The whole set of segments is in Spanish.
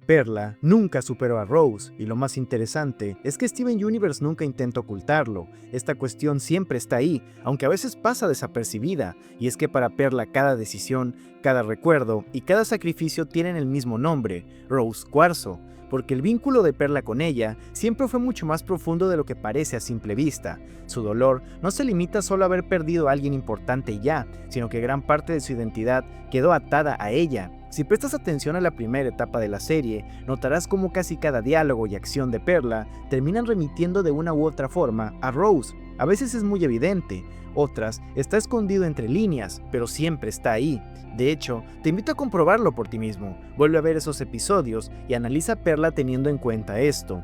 Perla nunca superó a Rose, y lo más interesante es que Steven Universe nunca intenta ocultarlo. Esta cuestión siempre está ahí, aunque a veces pasa desapercibida, y es que para Perla cada decisión, cada recuerdo y cada sacrificio tienen el mismo nombre, Rose Cuarzo, porque el vínculo de Perla con ella siempre fue mucho más profundo de lo que parece a simple vista. Su dolor no se limita solo a haber perdido a alguien importante y ya, sino que gran parte de su identidad quedó atada a ella. Si prestas atención a la primera etapa de la serie, notarás cómo casi cada diálogo y acción de Perla terminan remitiendo de una u otra forma a Rose. A veces es muy evidente, otras está escondido entre líneas, pero siempre está ahí. De hecho, te invito a comprobarlo por ti mismo. Vuelve a ver esos episodios y analiza a Perla teniendo en cuenta esto.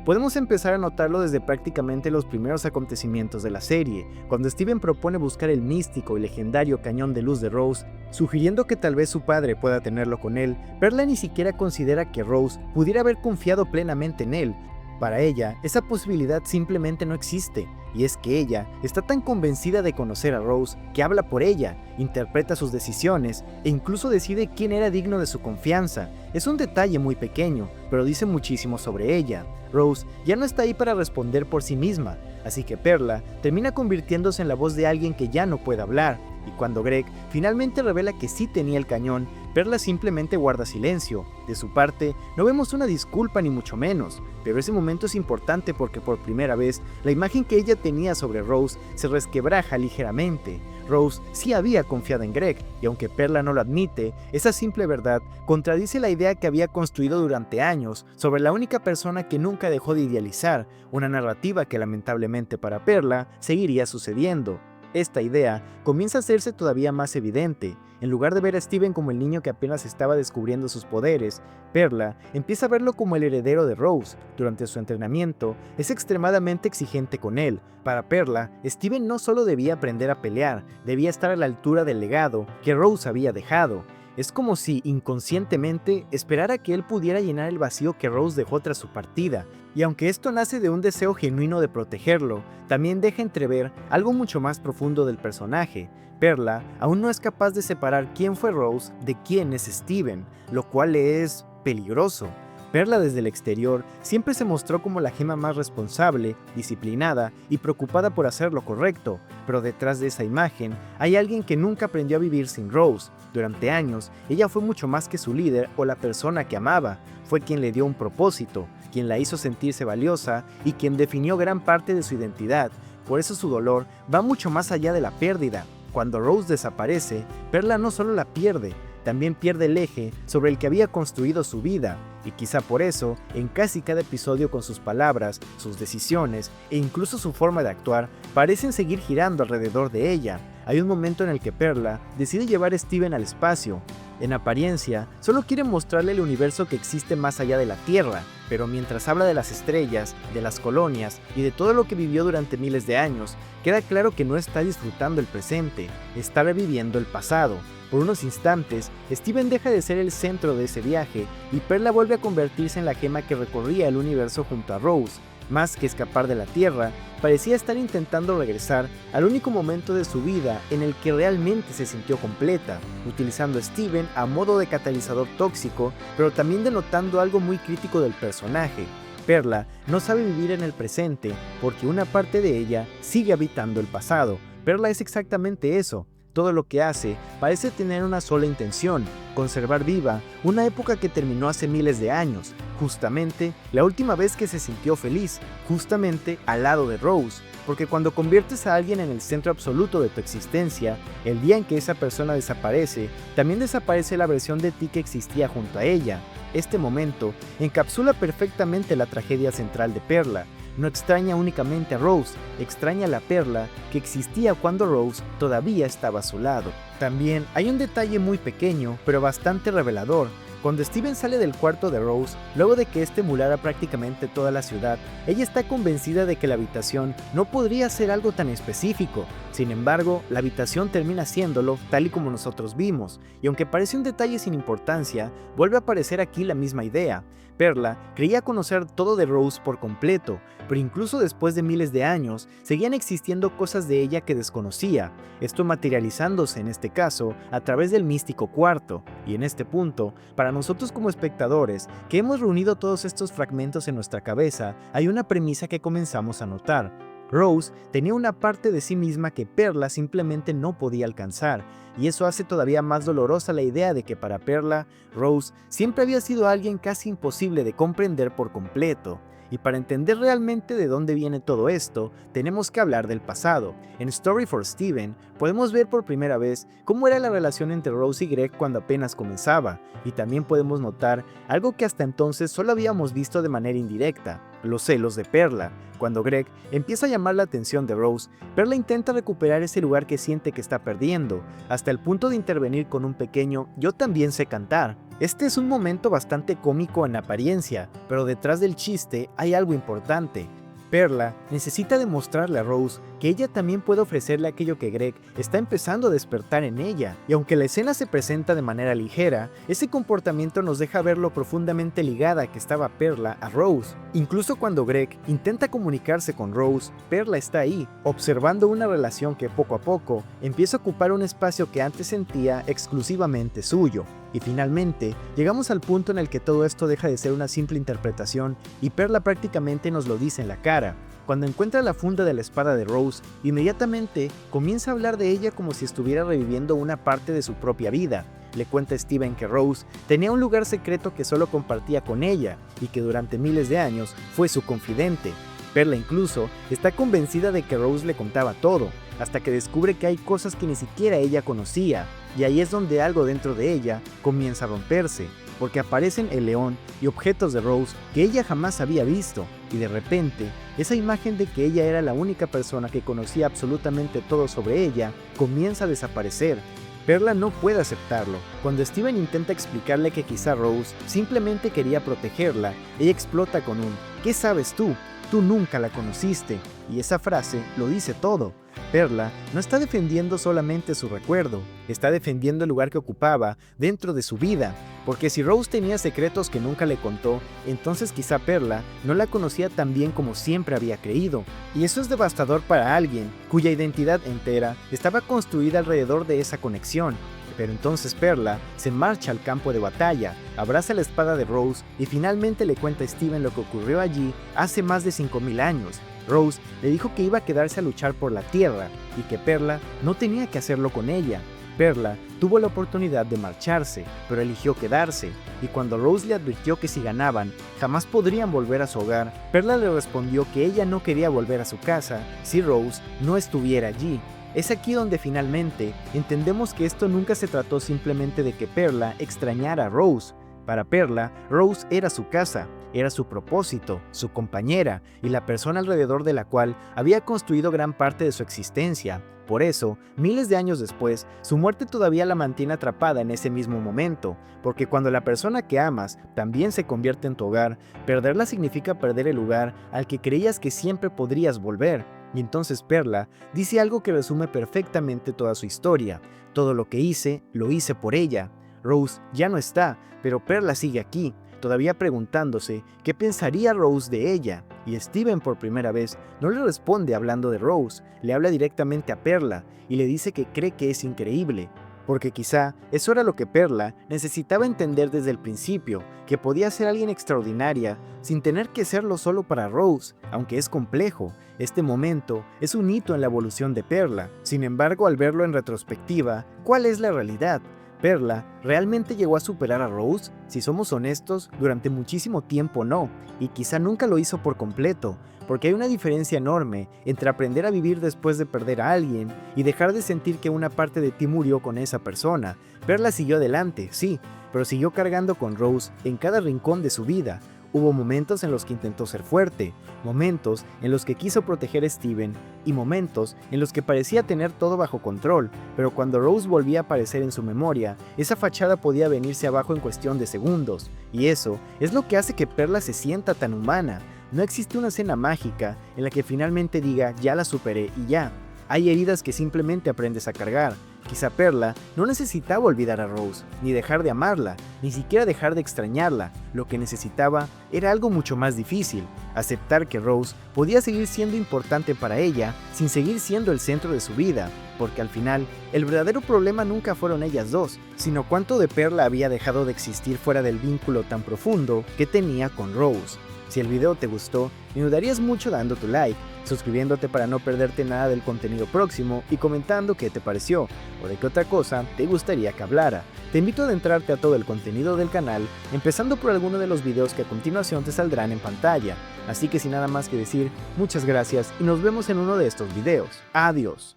Podemos empezar a notarlo desde prácticamente los primeros acontecimientos de la serie, cuando Steven propone buscar el místico y legendario cañón de luz de Rose, sugiriendo que tal vez su padre pueda tenerlo con él. Perla ni siquiera considera que Rose pudiera haber confiado plenamente en él. Para ella, esa posibilidad simplemente no existe, y es que ella está tan convencida de conocer a Rose que habla por ella, interpreta sus decisiones e incluso decide quién era digno de su confianza. Es un detalle muy pequeño, pero dice muchísimo sobre ella. Rose ya no está ahí para responder por sí misma, así que Perla termina convirtiéndose en la voz de alguien que ya no puede hablar, y cuando Greg finalmente revela que sí tenía el cañón, Perla simplemente guarda silencio. De su parte, no vemos una disculpa ni mucho menos, pero ese momento es importante porque por primera vez, la imagen que ella tenía sobre Rose se resquebraja ligeramente. Rose sí había confiado en Greg, y aunque Perla no lo admite, esa simple verdad contradice la idea que había construido durante años sobre la única persona que nunca dejó de idealizar, una narrativa que lamentablemente para Perla seguiría sucediendo. Esta idea comienza a hacerse todavía más evidente. En lugar de ver a Steven como el niño que apenas estaba descubriendo sus poderes, Perla empieza a verlo como el heredero de Rose. Durante su entrenamiento, es extremadamente exigente con él. Para Perla, Steven no solo debía aprender a pelear, debía estar a la altura del legado que Rose había dejado. Es como si, inconscientemente, esperara que él pudiera llenar el vacío que Rose dejó tras su partida, y aunque esto nace de un deseo genuino de protegerlo, también deja entrever algo mucho más profundo del personaje. Perla aún no es capaz de separar quién fue Rose de quién es Steven, lo cual es peligroso. Perla desde el exterior siempre se mostró como la gema más responsable, disciplinada y preocupada por hacer lo correcto, pero detrás de esa imagen hay alguien que nunca aprendió a vivir sin Rose. Durante años, ella fue mucho más que su líder o la persona que amaba, fue quien le dio un propósito, quien la hizo sentirse valiosa y quien definió gran parte de su identidad. Por eso su dolor va mucho más allá de la pérdida. Cuando Rose desaparece, Perla no solo la pierde, también pierde el eje sobre el que había construido su vida, y quizá por eso, en casi cada episodio con sus palabras, sus decisiones e incluso su forma de actuar, parecen seguir girando alrededor de ella. Hay un momento en el que Perla decide llevar a Steven al espacio. En apariencia, solo quiere mostrarle el universo que existe más allá de la Tierra, pero mientras habla de las estrellas, de las colonias y de todo lo que vivió durante miles de años, queda claro que no está disfrutando el presente, está reviviendo el pasado. Por unos instantes, Steven deja de ser el centro de ese viaje y Perla vuelve a convertirse en la gema que recorría el universo junto a Rose. Más que escapar de la Tierra, parecía estar intentando regresar al único momento de su vida en el que realmente se sintió completa, utilizando a Steven a modo de catalizador tóxico, pero también denotando algo muy crítico del personaje. Perla no sabe vivir en el presente porque una parte de ella sigue habitando el pasado. Perla es exactamente eso. Todo lo que hace parece tener una sola intención, conservar viva una época que terminó hace miles de años, justamente la última vez que se sintió feliz, justamente al lado de Rose, porque cuando conviertes a alguien en el centro absoluto de tu existencia, el día en que esa persona desaparece, también desaparece la versión de ti que existía junto a ella. Este momento encapsula perfectamente la tragedia central de Perla. No extraña únicamente a Rose, extraña a la Perla que existía cuando Rose todavía estaba a su lado. También hay un detalle muy pequeño, pero bastante revelador. Cuando Steven sale del cuarto de Rose, luego de que este emulara prácticamente toda la ciudad, ella está convencida de que la habitación no podría ser algo tan específico. Sin embargo, la habitación termina siéndolo tal y como nosotros vimos, y aunque parece un detalle sin importancia, vuelve a aparecer aquí la misma idea. Perla creía conocer todo de Rose por completo, pero incluso después de miles de años, seguían existiendo cosas de ella que desconocía, esto materializándose en este caso a través del místico cuarto, y en este punto, para nosotros como espectadores, que hemos reunido todos estos fragmentos en nuestra cabeza, hay una premisa que comenzamos a notar. Rose tenía una parte de sí misma que Perla simplemente no podía alcanzar, y eso hace todavía más dolorosa la idea de que para Perla, Rose siempre había sido alguien casi imposible de comprender por completo. Y para entender realmente de dónde viene todo esto, tenemos que hablar del pasado. En Story for Steven, podemos ver por primera vez cómo era la relación entre Rose y Greg cuando apenas comenzaba, y también podemos notar algo que hasta entonces solo habíamos visto de manera indirecta: los celos de Perla. Cuando Greg empieza a llamar la atención de Rose, Perla intenta recuperar ese lugar que siente que está perdiendo, hasta el punto de intervenir con un pequeño "yo también sé cantar". Este es un momento bastante cómico en apariencia, pero detrás del chiste hay algo importante. Perla necesita demostrarle a Rose que ella también puede ofrecerle aquello que Greg está empezando a despertar en ella, y aunque la escena se presenta de manera ligera, ese comportamiento nos deja ver lo profundamente ligada que estaba Perla a Rose. Incluso cuando Greg intenta comunicarse con Rose, Perla está ahí, observando una relación que poco a poco empieza a ocupar un espacio que antes sentía exclusivamente suyo. Y finalmente, llegamos al punto en el que todo esto deja de ser una simple interpretación y Perla prácticamente nos lo dice en la cara. Cuando encuentra la funda de la espada de Rose, inmediatamente comienza a hablar de ella como si estuviera reviviendo una parte de su propia vida. Le cuenta a Steven que Rose tenía un lugar secreto que solo compartía con ella y que durante miles de años fue su confidente. Perla incluso está convencida de que Rose le contaba todo, hasta que descubre que hay cosas que ni siquiera ella conocía, y ahí es donde algo dentro de ella comienza a romperse, porque aparecen el león y objetos de Rose que ella jamás había visto, y de repente, esa imagen de que ella era la única persona que conocía absolutamente todo sobre ella comienza a desaparecer. Perla no puede aceptarlo. Cuando Steven intenta explicarle que quizá Rose simplemente quería protegerla, ella explota con un "¿qué sabes tú? Tú nunca la conociste", y esa frase lo dice todo. Perla no está defendiendo solamente su recuerdo, está defendiendo el lugar que ocupaba dentro de su vida, porque si Rose tenía secretos que nunca le contó, entonces quizá Perla no la conocía tan bien como siempre había creído, y eso es devastador para alguien cuya identidad entera estaba construida alrededor de esa conexión. Pero entonces Perla se marcha al campo de batalla, abraza la espada de Rose y finalmente le cuenta a Steven lo que ocurrió allí hace más de 5000 años. Rose le dijo que iba a quedarse a luchar por la tierra y que Perla no tenía que hacerlo con ella. Perla tuvo la oportunidad de marcharse, pero eligió quedarse, y cuando Rose le advirtió que si ganaban, jamás podrían volver a su hogar, Perla le respondió que ella no quería volver a su casa si Rose no estuviera allí. Es aquí donde finalmente entendemos que esto nunca se trató simplemente de que Perla extrañara a Rose. Para Perla, Rose era su casa, era su propósito, su compañera y la persona alrededor de la cual había construido gran parte de su existencia. Por eso, miles de años después, su muerte todavía la mantiene atrapada en ese mismo momento, porque cuando la persona que amas también se convierte en tu hogar, perderla significa perder el lugar al que creías que siempre podrías volver. Y entonces Perla dice algo que resume perfectamente toda su historia: todo lo que hice, lo hice por ella. Rose ya no está, pero Perla sigue aquí, todavía preguntándose qué pensaría Rose de ella. Y Steven por primera vez no le responde hablando de Rose, le habla directamente a Perla y le dice que cree que es increíble, porque quizá eso era lo que Perla necesitaba entender desde el principio, que podía ser alguien extraordinaria sin tener que serlo solo para Rose, aunque es complejo. Este momento es un hito en la evolución de Perla. Sin embargo, al verlo en retrospectiva, ¿cuál es la realidad? ¿Perla realmente llegó a superar a Rose? Si somos honestos, durante muchísimo tiempo no, y quizá nunca lo hizo por completo, porque hay una diferencia enorme entre aprender a vivir después de perder a alguien y dejar de sentir que una parte de ti murió con esa persona. Perla siguió adelante, sí, pero siguió cargando con Rose en cada rincón de su vida. Hubo momentos en los que intentó ser fuerte, momentos en los que quiso proteger a Steven y momentos en los que parecía tener todo bajo control, pero cuando Rose volvía a aparecer en su memoria, esa fachada podía venirse abajo en cuestión de segundos, y eso es lo que hace que Perla se sienta tan humana. No existe una escena mágica en la que finalmente diga "ya la superé" y ya. Hay heridas que simplemente aprendes a cargar, Quizá Perla no necesitaba olvidar a Rose, ni dejar de amarla, ni siquiera dejar de extrañarla. Lo que necesitaba era algo mucho más difícil: aceptar que Rose podía seguir siendo importante para ella sin seguir siendo el centro de su vida, porque al final, el verdadero problema nunca fueron ellas dos, sino cuánto de Perla había dejado de existir fuera del vínculo tan profundo que tenía con Rose. Si el video te gustó, me ayudarías mucho dando tu like, suscribiéndote para no perderte nada del contenido próximo y comentando qué te pareció o de qué otra cosa te gustaría que hablara. Te invito a adentrarte a todo el contenido del canal, empezando por alguno de los videos que a continuación te saldrán en pantalla. Así que sin nada más que decir, muchas gracias y nos vemos en uno de estos videos. Adiós.